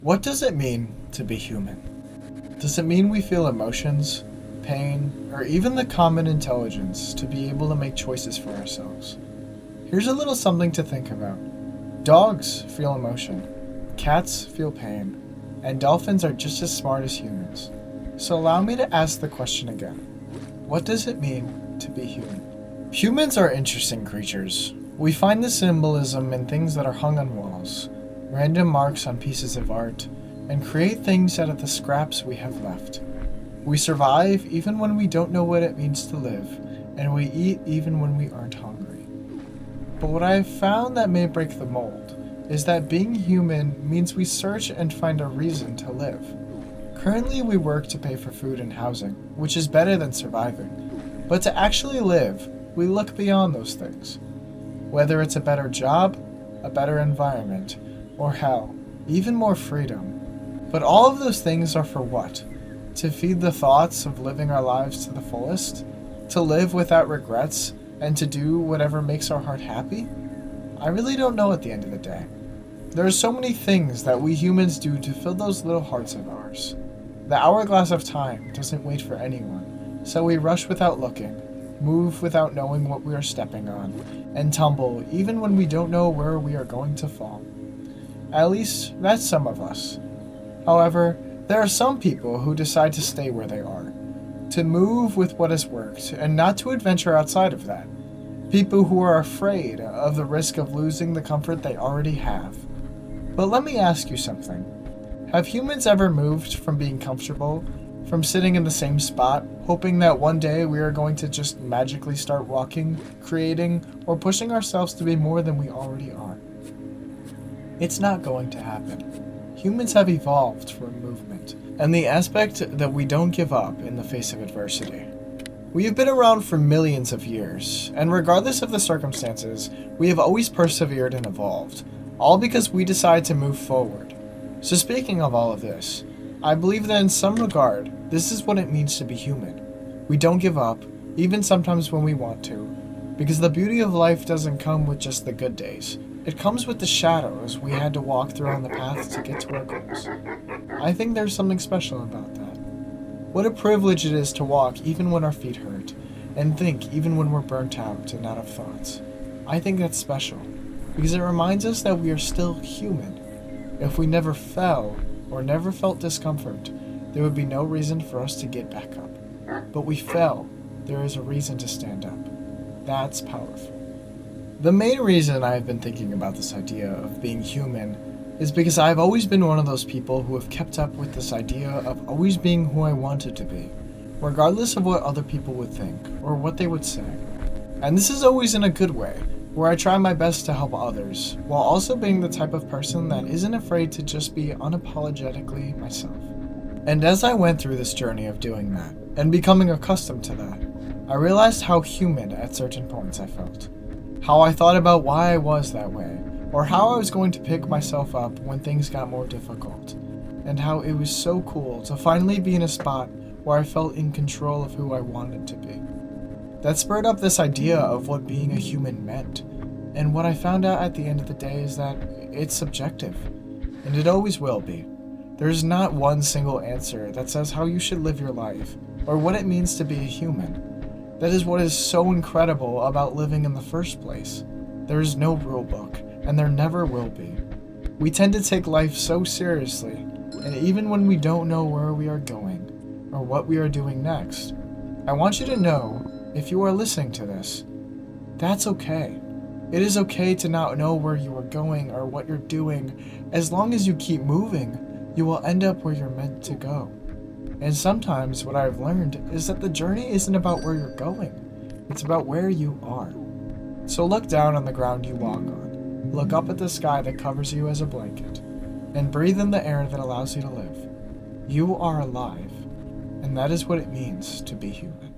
What does it mean to be human? Does it mean we feel emotions, pain, or even the common intelligence to be able to make choices for ourselves? Here's a little something to think about. Dogs feel emotion, cats feel pain, and dolphins are just as smart as humans. So allow me to ask the question again. What does it mean to be human? Humans are interesting creatures. We find the symbolism in things that are hung on walls, random marks on pieces of art, and create things out of the scraps we have left. We survive even when we don't know what it means to live, and we eat even when we aren't hungry. But what I have found that may break the mold is that being human means we search and find a reason to live. Currently, we work to pay for food and housing, which is better than surviving. But to actually live, we look beyond those things. Whether it's a better job, a better environment, or hell, even more freedom. But all of those things are for what? To feed the thoughts of living our lives to the fullest? To live without regrets, and to do whatever makes our heart happy? I really don't know at the end of the day. There are so many things that we humans do to fill those little hearts of ours. The hourglass of time doesn't wait for anyone, so we rush without looking, move without knowing what we are stepping on, and tumble even when we don't know where we are going to fall. At least, that's some of us. However, there are some people who decide to stay where they are, to move with what has worked, and not to adventure outside of that. People who are afraid of the risk of losing the comfort they already have. But let me ask you something. Have humans ever moved from being comfortable, from sitting in the same spot, hoping that one day we are going to just magically start walking, creating, or pushing ourselves to be more than we already are? It's not going to happen. Humans have evolved from movement, and the aspect that we don't give up in the face of adversity. We have been around for millions of years, and regardless of the circumstances, we have always persevered and evolved, all because we decide to move forward. So speaking of all of this, I believe that in some regard, this is what it means to be human. We don't give up, even sometimes when we want to, because the beauty of life doesn't come with just the good days. It comes with the shadows we had to walk through on the path to get to our goals. I think there's something special about that. What a privilege it is to walk even when our feet hurt, and think even when we're burnt out and out of thoughts. I think that's special, because it reminds us that we are still human. If we never fell, or never felt discomfort, there would be no reason for us to get back up. But we fell, there is a reason to stand up. That's powerful. The main reason I have been thinking about this idea of being human is because I've always been one of those people who have kept up with this idea of always being who I wanted to be, regardless of what other people would think or what they would say. And this is always in a good way, where I try my best to help others, while also being the type of person that isn't afraid to just be unapologetically myself. And as I went through this journey of doing that, and becoming accustomed to that, I realized how human at certain points I felt. How I thought about why I was that way, or how I was going to pick myself up when things got more difficult, and how it was so cool to finally be in a spot where I felt in control of who I wanted to be. That spurred up this idea of what being a human meant, and what I found out at the end of the day is that it's subjective, and it always will be. There's not one single answer that says how you should live your life, or what it means to be a human. That is what is so incredible about living in the first place. There is no rule book, and there never will be. We tend to take life so seriously, and even when we don't know where we are going, or what we are doing next, I want you to know, if you are listening to this, that's okay. It is okay to not know where you are going or what you're doing. As long as you keep moving, you will end up where you're meant to go. And sometimes what I've learned is that the journey isn't about where you're going. It's about where you are. So look down on the ground you walk on. Look up at the sky that covers you as a blanket. And breathe in the air that allows you to live. You are alive. And that is what it means to be human.